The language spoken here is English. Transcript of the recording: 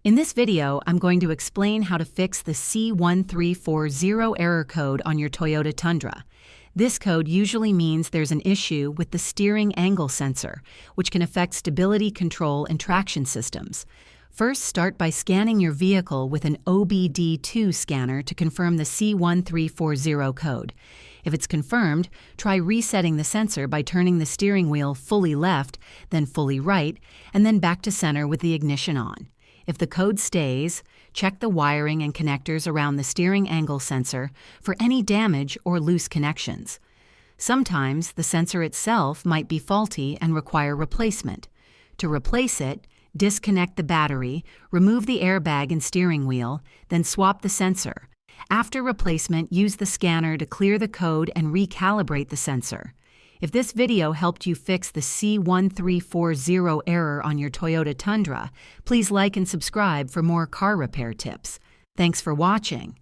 In this video, I'm going to explain how to fix the C1340 error code on your Toyota Tundra. This code usually means there's an issue with the steering angle sensor, which can affect stability control and traction systems. First, start by scanning your vehicle with an OBD2 scanner to confirm the C1340 code. If it's confirmed, try resetting the sensor by turning the steering wheel fully left, then fully right, and then back to center with the ignition on. If the code stays, check the wiring and connectors around the steering angle sensor for any damage or loose connections. Sometimes the sensor itself might be faulty and require replacement. To replace it, disconnect the battery, remove the airbag and steering wheel, then swap the sensor. After replacement, use the scanner to clear the code and recalibrate the sensor. If this video helped you fix the C1340 error on your Toyota Tundra, please like and subscribe for more car repair tips. Thanks for watching.